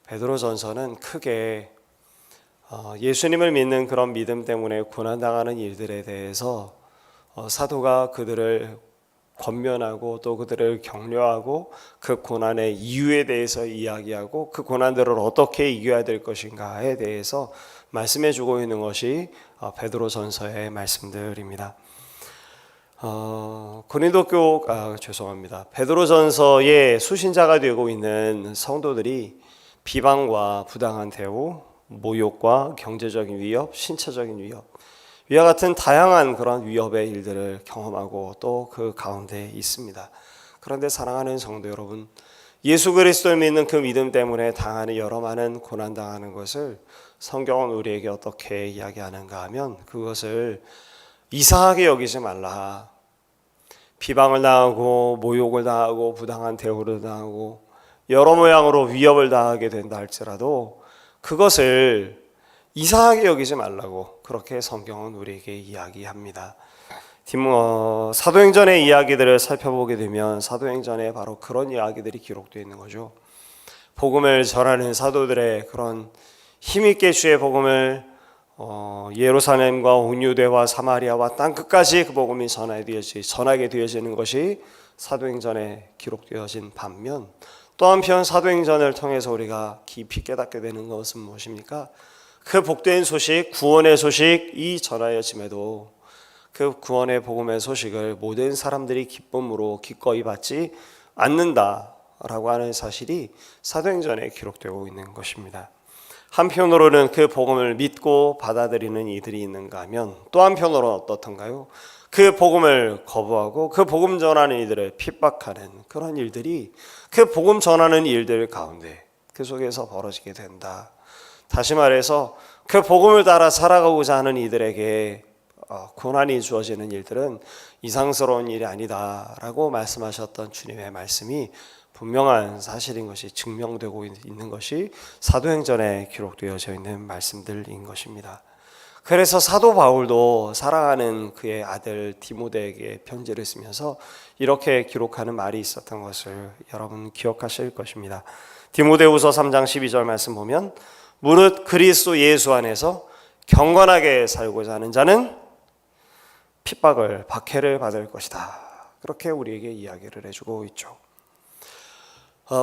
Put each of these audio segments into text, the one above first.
베드로전서는 크게 예수님을 믿는 그런 믿음 때문에 고난당하는 일들에 대해서 사도가 그들을 권면하고 또 그들을 격려하고 그 고난의 이유에 대해서 이야기하고 그 고난들을 어떻게 이겨야 될 것인가에 대해서 말씀해 주고 있는 것이 베드로전서의 말씀들입니다. 베드로전서의 수신자가 되고 있는 성도들이 비방과 부당한 대우, 모욕과 경제적인 위협, 신체적인 위협, 위와 같은 다양한 그런 위협의 일들을 경험하고 또 그 가운데 있습니다. 그런데 사랑하는 성도 여러분, 예수 그리스도를 믿는 그 믿음 때문에 당하는 여러 많은 고난당하는 것을 성경은 우리에게 어떻게 이야기하는가 하면 그것을 이상하게 여기지 말라. 비방을 당하고 모욕을 당하고 부당한 대우를 당하고 여러 모양으로 위협을 당하게 된다 할지라도 그것을 이상하게 여기지 말라고 그렇게 성경은 우리에게 이야기합니다. 사도행전의 이야기들을 살펴보게 되면 사도행전에 바로 그런 이야기들이 기록되어 있는 거죠. 복음을 전하는 사도들의 그런 힘있게 주의 복음을 예루살렘과 온 유대와 사마리아와 땅끝까지 그 복음이 전하게 되어지는 것이 사도행전에 기록되어진 반면 또 한편 사도행전을 통해서 우리가 깊이 깨닫게 되는 것은 무엇입니까? 그 복된 소식, 구원의 소식이 전하여짐에도 그 구원의 복음의 소식을 모든 사람들이 기쁨으로 기꺼이 받지 않는다라고 하는 사실이 사도행전에 기록되고 있는 것입니다. 한편으로는 그 복음을 믿고 받아들이는 이들이 있는가 하면 또 한편으로는 어떻던가요? 그 복음을 거부하고 그 복음 전하는 이들을 핍박하는 그런 일들이 그 복음 전하는 일들 가운데 그 속에서 벌어지게 된다. 다시 말해서 그 복음을 따라 살아가고자 하는 이들에게 고난이 주어지는 일들은 이상스러운 일이 아니다라고 말씀하셨던 주님의 말씀이 분명한 사실인 것이 증명되고 있는 것이 사도행전에 기록되어져 있는 말씀들인 것입니다. 그래서 사도 바울도 사랑하는 그의 아들 디모데에게 편지를 쓰면서 이렇게 기록하는 말이 있었던 것을 여러분 기억하실 것입니다. 디모데후서 3장 12절 말씀 보면 무릇 그리스도 예수 안에서 경건하게 살고자 하는 자는 핍박을 박해를 받을 것이다. 그렇게 우리에게 이야기를 해주고 있죠.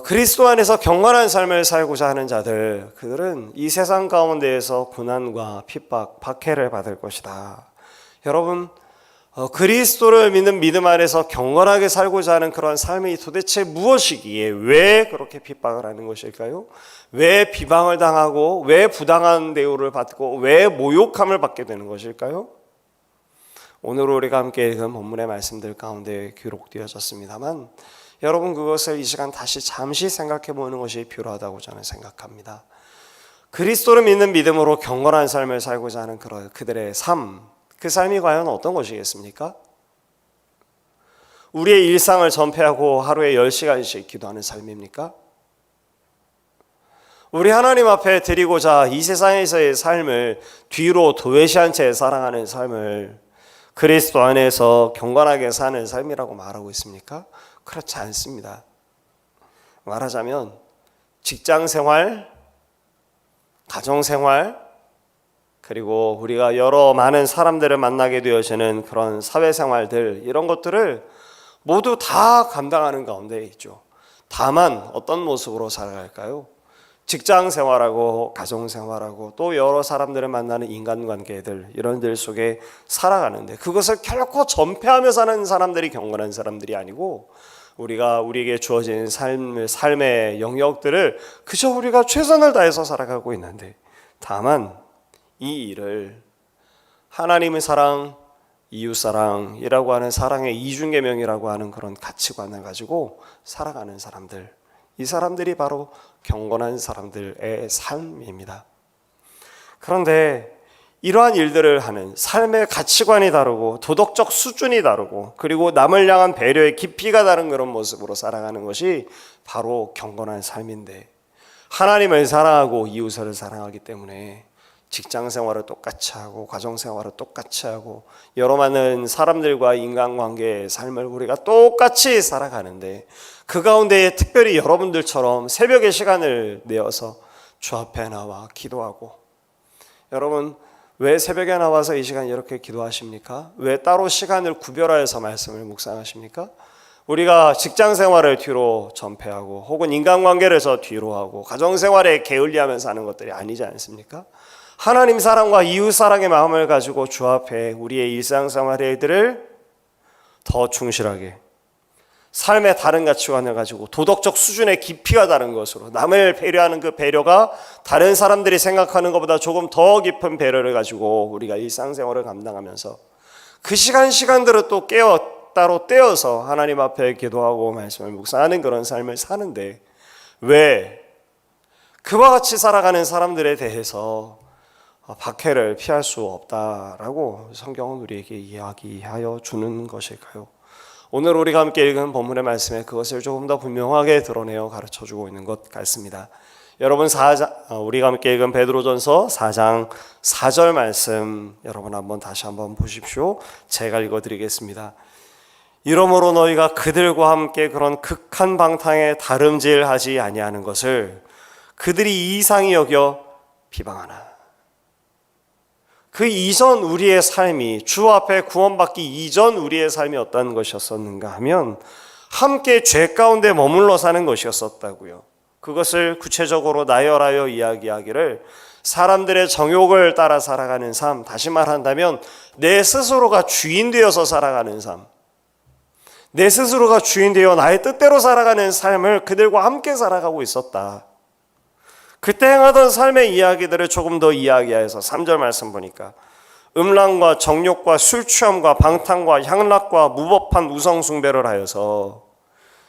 그리스도 안에서 경건한 삶을 살고자 하는 자들, 그들은 이 세상 가운데에서 고난과 핍박, 박해를 받을 것이다. 여러분, 그리스도를 믿는 믿음 안에서 경건하게 살고자 하는 그런 삶이 도대체 무엇이기에 왜 그렇게 핍박을 하는 것일까요? 왜 비방을 당하고 왜 부당한 대우를 받고 왜 모욕함을 받게 되는 것일까요? 오늘 우리가 함께 읽은 본문의 말씀들 가운데 기록되어졌습니다만 여러분 그것을 이 시간 다시 잠시 생각해 보는 것이 필요하다고 저는 생각합니다. 그리스도를 믿는 믿음으로 경건한 삶을 살고자 하는 그들의 삶, 그 삶이 과연 어떤 것이겠습니까? 우리의 일상을 전폐하고 하루에 10시간씩 기도하는 삶입니까? 우리 하나님 앞에 드리고자 이 세상에서의 삶을 뒤로 도외시한 채 살아가는 삶을 그리스도 안에서 경건하게 사는 삶이라고 말하고 있습니까? 그렇지 않습니다. 말하자면 직장생활, 가정생활, 그리고 우리가 여러 많은 사람들을 만나게 되어지는 그런 사회생활들, 이런 것들을 모두 다 감당하는 가운데 있죠. 다만 어떤 모습으로 살아갈까요? 직장생활하고 가정생활하고 또 여러 사람들을 만나는 인간관계들, 이런 들 속에 살아가는데 그것을 결코 전폐하며 사는 사람들이 경건한 사람들이 아니고 우리에게 주어진 삶의 영역들을 그저 우리가 최선을 다해서 살아가고 있는데 다만 이 일을 하나님의 사랑, 이웃사랑이라고 하는 사랑의 이중계명이라고 하는 그런 가치관을 가지고 살아가는 사람들, 이 사람들이 바로 경건한 사람들의 삶입니다. 그런데 이러한 일들을 하는 삶의 가치관이 다르고 도덕적 수준이 다르고 그리고 남을 향한 배려의 깊이가 다른 그런 모습으로 살아가는 것이 바로 경건한 삶인데 하나님을 사랑하고 이웃을 사랑하기 때문에 직장생활을 똑같이 하고 가정생활을 똑같이 하고 여러 많은 사람들과 인간관계의 삶을 우리가 똑같이 살아가는데 그 가운데 특별히 여러분들처럼 새벽에 시간을 내어서 주 앞에 나와 기도하고, 여러분 왜 새벽에 나와서 이 시간 이렇게 기도하십니까? 왜 따로 시간을 구별하여서 말씀을 묵상하십니까? 우리가 직장 생활을 뒤로 전폐하고 혹은 인간관계를 뒤로 하고 가정생활에 게을리하면서 하는 것들이 아니지 않습니까? 하나님 사랑과 이웃 사랑의 마음을 가지고 주 앞에 우리의 일상생활의 일들을 더 충실하게, 삶의 다른 가치관을 가지고 도덕적 수준의 깊이가 다른 것으로, 남을 배려하는 그 배려가 다른 사람들이 생각하는 것보다 조금 더 깊은 배려를 가지고 우리가 일상생활을 감당하면서 그 시간들을 또 따로 떼어서 하나님 앞에 기도하고 말씀을 묵상하는 그런 삶을 사는데, 왜 그와 같이 살아가는 사람들에 대해서 박해를 피할 수 없다라고 성경은 우리에게 이야기하여 주는 것일까요? 오늘 우리가 함께 읽은 본문의 말씀에 그것을 조금 더 분명하게 드러내어 가르쳐주고 있는 것 같습니다. 여러분 우리가 함께 읽은 베드로전서 4장 4절 말씀 여러분 다시 한번 보십시오. 제가 읽어드리겠습니다. 이러므로 너희가 그들과 함께 그런 극한 방탕에 다름질하지 아니하는 것을 그들이 이상히 여겨 비방하나. 그 이전 우리의 삶이, 주 앞에 구원받기 이전 우리의 삶이 어떤 것이었었는가 하면 함께 죄 가운데 머물러 사는 것이었었다고요. 그것을 구체적으로 나열하여 이야기하기를 사람들의 정욕을 따라 살아가는 삶, 다시 말한다면 내 스스로가 주인 되어서 살아가는 삶, 내 스스로가 주인 되어 나의 뜻대로 살아가는 삶을 그들과 함께 살아가고 있었다. 그때 행하던 삶의 이야기들을 조금 더 이야기해서 3절 말씀 보니까 음란과 정욕과 술취함과 방탕과 향락과 무법한 우상숭배를 하여서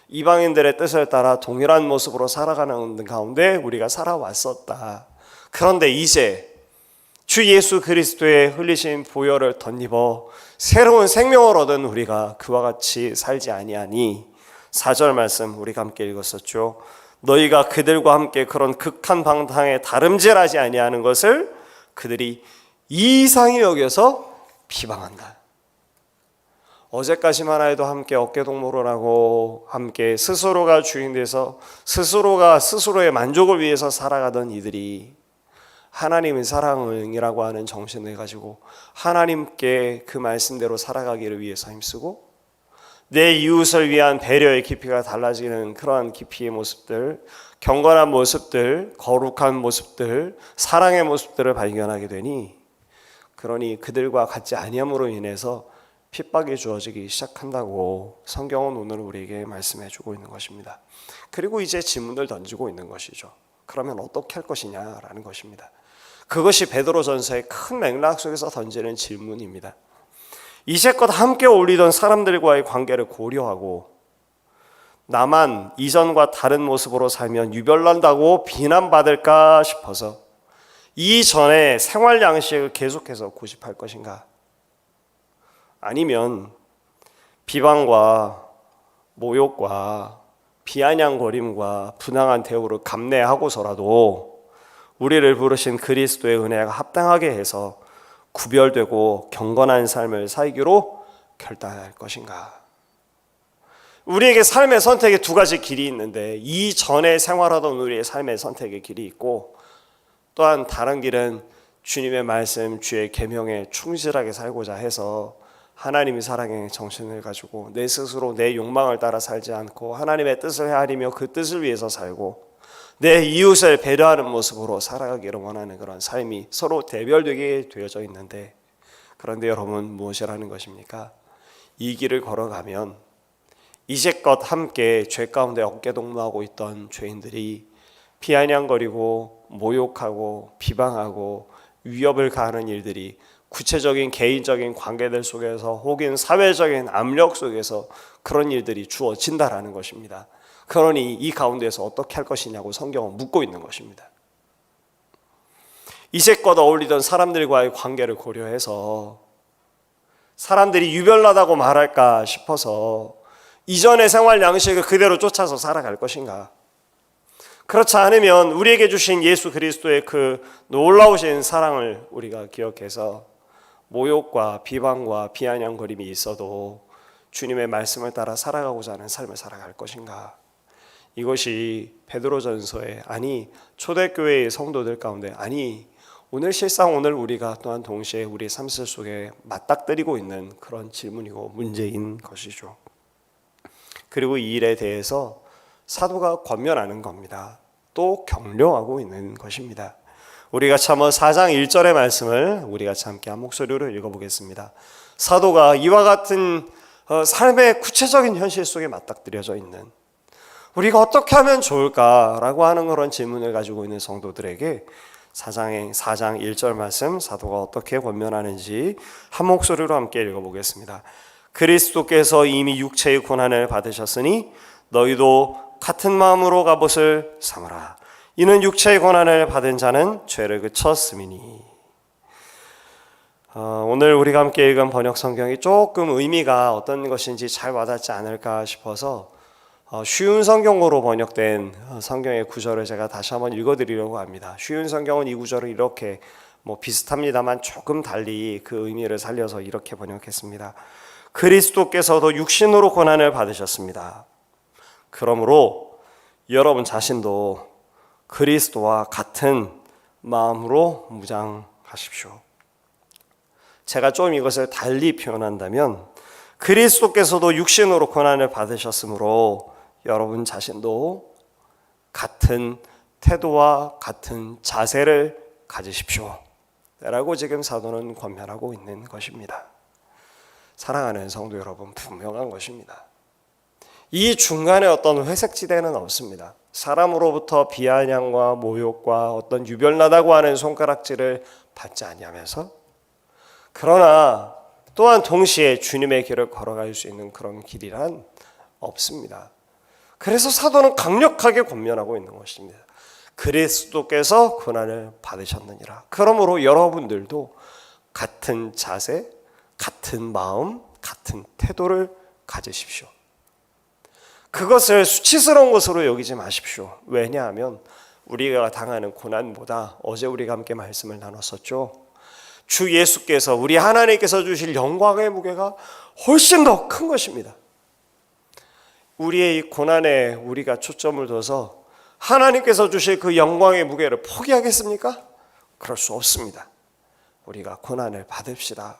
이방인들의 뜻을 따라 동일한 모습으로 살아가는 가운데 우리가 살아왔었다. 그런데 이제 주 예수 그리스도의 흘리신 보혈을 덧입어 새로운 생명을 얻은 우리가 그와 같이 살지 아니하니, 4절 말씀 우리가 함께 읽었었죠. 너희가 그들과 함께 그런 극한 방탕에 다름질하지 아니하는 것을 그들이 이상히 여겨서 비방한다. 어제까지만 해도 함께 어깨동무를 하고 함께 스스로가 주인 돼서 스스로가 스스로의 만족을 위해서 살아가던 이들이 하나님의 사랑이라고 하는 정신을 가지고 하나님께 그 말씀대로 살아가기를 위해서 힘쓰고, 내 이웃을 위한 배려의 깊이가 달라지는 그러한 깊이의 모습들, 경건한 모습들, 거룩한 모습들, 사랑의 모습들을 발견하게 되니, 그러니 그들과 같지 아니함으로 인해서 핍박이 주어지기 시작한다고 성경은 오늘 우리에게 말씀해 주고 있는 것입니다. 그리고 이제 질문을 던지고 있는 것이죠. 그러면 어떻게 할 것이냐라는 것입니다. 그것이 베드로전서의 큰 맥락 속에서 던지는 질문입니다. 이제껏 함께 어울리던 사람들과의 관계를 고려하고 나만 이전과 다른 모습으로 살면 유별난다고 비난받을까 싶어서 이전의 생활 양식을 계속해서 고집할 것인가? 아니면 비방과 모욕과 비아냥거림과 분항한 대우를 감내하고서라도 우리를 부르신 그리스도의 은혜가 합당하게 해서 구별되고 경건한 삶을 살기로 결단할 것인가? 우리에게 삶의 선택의 두 가지 길이 있는데, 이전에 생활하던 우리의 삶의 선택의 길이 있고, 또한 다른 길은 주님의 말씀, 주의 계명에 충실하게 살고자 해서 하나님의 사랑의 정신을 가지고 내 스스로 내 욕망을 따라 살지 않고 하나님의 뜻을 헤아리며 그 뜻을 위해서 살고 내 이웃을 배려하는 모습으로 살아가기를 원하는 그런 삶이 서로 대별되게 되어져 있는데, 그런데 여러분 무엇이라는 것입니까? 이 길을 걸어가면 이제껏 함께 죄 가운데 어깨동무하고 있던 죄인들이 비아냥거리고 모욕하고 비방하고 위협을 가하는 일들이 구체적인 개인적인 관계들 속에서 혹은 사회적인 압력 속에서 그런 일들이 주어진다라는 것입니다. 그러니 이 가운데서 어떻게 할 것이냐고 성경은 묻고 있는 것입니다. 이제껏 어울리던 사람들과의 관계를 고려해서 사람들이 유별나다고 말할까 싶어서 이전의 생활 양식을 그대로 쫓아서 살아갈 것인가? 그렇지 않으면 우리에게 주신 예수 그리스도의 그 놀라우신 사랑을 우리가 기억해서 모욕과 비방과 비아냥거림이 있어도 주님의 말씀을 따라 살아가고자 하는 삶을 살아갈 것인가? 이것이 베드로전서에, 아니 초대교회의 성도들 가운데, 아니 오늘 실상 오늘 우리가 또한 동시에 우리 삶 속에 맞닥뜨리고 있는 그런 질문이고 문제인 것이죠. 그리고 이 일에 대해서 사도가 권면하는 겁니다. 또 격려하고 있는 것입니다. 우리가 참어 4장 1절의 말씀을 우리가 함께 한 목소리로 읽어보겠습니다. 사도가 이와 같은 삶의 구체적인 현실 속에 맞닥뜨려져 있는, 우리가 어떻게 하면 좋을까라고 하는 그런 질문을 가지고 있는 성도들에게 4장 1절 말씀 사도가 어떻게 권면하는지 한 목소리로 함께 읽어보겠습니다. 그리스도께서 이미 육체의 고난을 받으셨으니 너희도 같은 마음으로 갑옷을 삼으라. 이는 육체의 고난을 받은 자는 죄를 그쳤음이니. 오늘 우리가 함께 읽은 번역 성경이 조금 의미가 어떤 것인지 잘 와닿지 않을까 싶어서 쉬운 성경으로 번역된 성경의 구절을 제가 다시 한번 읽어드리려고 합니다. 쉬운 성경은 이 구절을 이렇게 비슷합니다만 조금 달리 그 의미를 살려서 이렇게 번역했습니다. 그리스도께서도 육신으로 고난을 받으셨습니다. 그러므로 여러분 자신도 그리스도와 같은 마음으로 무장하십시오. 제가 좀 이것을 달리 표현한다면 그리스도께서도 육신으로 고난을 받으셨으므로 여러분 자신도 같은 태도와 같은 자세를 가지십시오 라고 지금 사도는 권면하고 있는 것입니다. 사랑하는 성도 여러분, 분명한 것입니다. 이 중간에 어떤 회색지대는 없습니다. 사람으로부터 비아냥과 모욕과 어떤 유별나다고 하는 손가락질을 받지 아니하면서, 그러나 또한 동시에 주님의 길을 걸어갈 수 있는 그런 길이란 없습니다. 그래서 사도는 강력하게 권면하고 있는 것입니다. 그리스도께서 고난을 받으셨느니라. 그러므로 여러분들도 같은 자세, 같은 마음, 같은 태도를 가지십시오. 그것을 수치스러운 것으로 여기지 마십시오. 왜냐하면 우리가 당하는 고난보다, 어제 우리가 함께 말씀을 나눴었죠. 주 예수께서, 우리 하나님께서 주실 영광의 무게가 훨씬 더 큰 것입니다. 우리의 이 고난에 우리가 초점을 둬서 하나님께서 주실 그 영광의 무게를 포기하겠습니까? 그럴 수 없습니다. 우리가 고난을 받읍시다.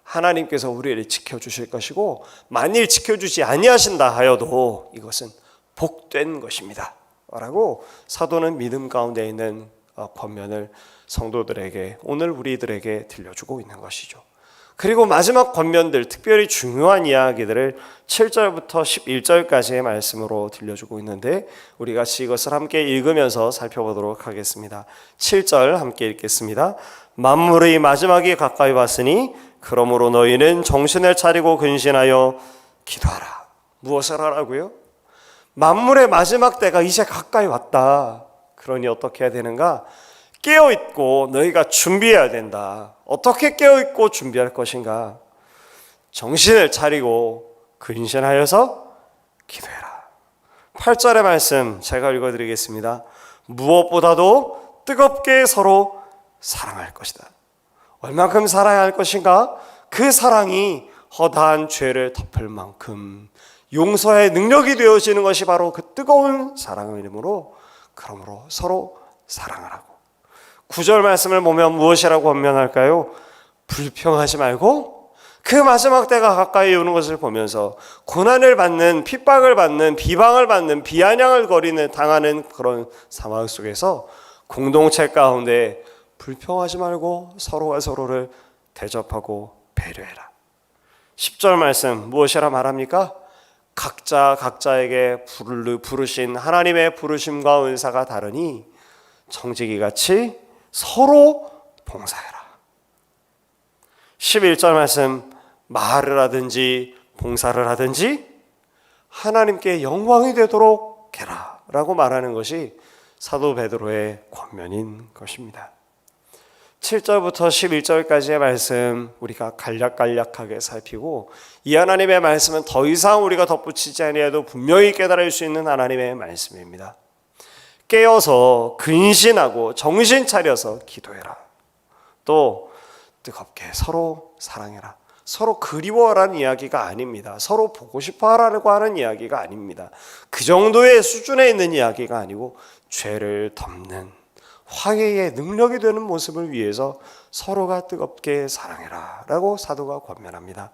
하나님께서 우리를 지켜주실 것이고, 만일 지켜주지 아니하신다 하여도 이것은 복된 것입니다 라고 사도는 믿음 가운데 있는 권면을 성도들에게, 오늘 우리들에게 들려주고 있는 것이죠. 그리고 마지막 권면들, 특별히 중요한 이야기들을 7절부터 11절까지의 말씀으로 들려주고 있는데, 우리 같이 이것을 함께 읽으면서 살펴보도록 하겠습니다. 7절 함께 읽겠습니다. 만물의 마지막이 가까이 왔으니 그러므로 너희는 정신을 차리고 근신하여 기도하라. 무엇을 하라고요? 만물의 마지막 때가 이제 가까이 왔다. 그러니 어떻게 해야 되는가? 깨어있고 너희가 준비해야 된다. 어떻게 깨어있고 준비할 것인가? 정신을 차리고 근신하여서 기도해라. 8절의 말씀 제가 읽어드리겠습니다. 무엇보다도 뜨겁게 서로 사랑할 것이다. 얼만큼 사랑해야 할 것인가? 그 사랑이 허다한 죄를 덮을 만큼 용서의 능력이 되어지는 것이 바로 그 뜨거운 사랑의 이름으로, 그러므로 서로 사랑하라고. 9절 말씀을 보면 무엇이라고 권면할까요? 불평하지 말고 그 마지막 때가 가까이 오는 것을 보면서 고난을 받는, 핍박을 받는, 비방을 받는, 비아냥을 당하는 그런 상황 속에서 공동체 가운데 불평하지 말고 서로가 서로를 대접하고 배려해라. 10절 말씀 무엇이라 말합니까? 각자 각자에게 부르신 하나님의 부르심과 은사가 다르니 청지기같이 서로 봉사해라. 11절 말씀, 말을 하든지 봉사를 하든지 하나님께 영광이 되도록 해라 라고 말하는 것이 사도 베드로의 권면인 것입니다. 7절부터 11절까지의 말씀 우리가 간략간략하게 살피고, 이 하나님의 말씀은 더 이상 우리가 덧붙이지 아니해도 분명히 깨달을 수 있는 하나님의 말씀입니다. 깨어서 근신하고 정신 차려서 기도해라. 또 뜨겁게 서로 사랑해라. 서로 그리워하라는 이야기가 아닙니다. 서로 보고 싶어하라고 하는 이야기가 아닙니다. 그 정도의 수준에 있는 이야기가 아니고 죄를 덮는 화해의 능력이 되는 모습을 위해서 서로가 뜨겁게 사랑해라 라고 사도가 권면합니다.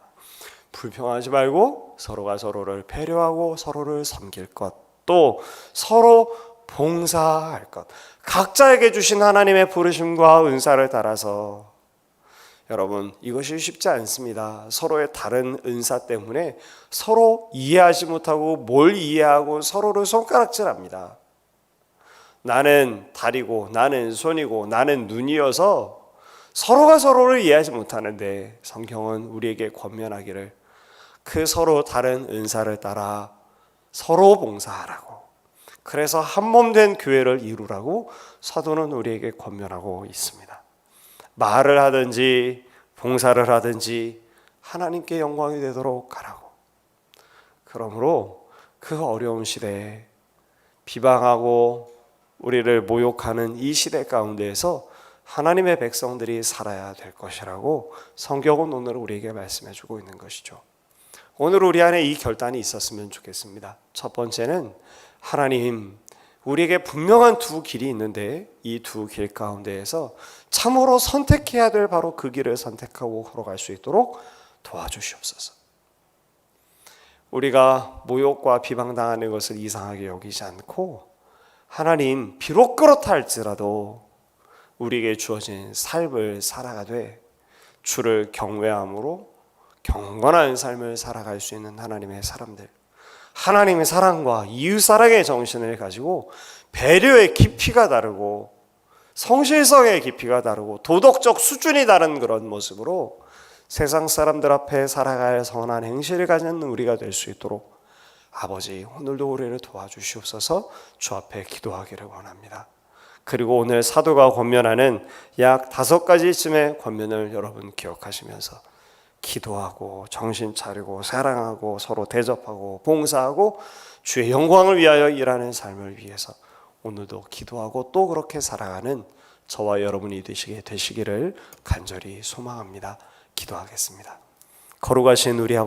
불평하지 말고 서로가 서로를 배려하고 서로를 섬길 것, 또 서로 봉사할 것, 각자에게 주신 하나님의 부르심과 은사를 따라서 여러분, 이것이 쉽지 않습니다. 서로의 다른 은사 때문에 서로 이해하지 못하고 뭘 이해하고 서로를 손가락질합니다. 나는 다리고 나는 손이고 나는 눈이어서 서로가 서로를 이해하지 못하는데 성경은 우리에게 권면하기를 그 서로 다른 은사를 따라 서로 봉사하라고, 그래서 한 몸 된 교회를 이루라고 사도는 우리에게 권면하고 있습니다. 말을 하든지 봉사를 하든지 하나님께 영광이 되도록 하라고. 그러므로 그 어려운 시대에 비방하고 우리를 모욕하는 이 시대 가운데에서 하나님의 백성들이 살아야 될 것이라고 성경은 오늘 우리에게 말씀해 주고 있는 것이죠. 오늘 우리 안에 이 결단이 있었으면 좋겠습니다. 첫 번째는 하나님, 우리에게 분명한 두 길이 있는데 이 두 길 가운데에서 참으로 선택해야 될 바로 그 길을 선택하고 걸어갈 수 있도록 도와주시옵소서. 우리가 모욕과 비방당하는 것을 이상하게 여기지 않고, 하나님 비록 그렇다 할지라도 우리에게 주어진 삶을 살아가되 주를 경외함으로 경건한 삶을 살아갈 수 있는 하나님의 사람들, 하나님의 사랑과 이웃사랑의 정신을 가지고 배려의 깊이가 다르고 성실성의 깊이가 다르고 도덕적 수준이 다른 그런 모습으로 세상 사람들 앞에 살아갈 선한 행실을 가진 우리가 될 수 있도록 아버지, 오늘도 우리를 도와주시옵소서. 주 앞에 기도하기를 원합니다. 그리고 오늘 사도가 권면하는 약 5가지쯤의 권면을 여러분 기억하시면서 기도하고 정신 차리고 사랑하고 서로 대접하고 봉사하고 주의 영광을 위하여 일하는 삶을 위해서 오늘도 기도하고 또 그렇게 살아가는 저와 여러분이 되시기를 간절히 소망합니다. 기도하겠습니다. 거룩하신 우리 아버지,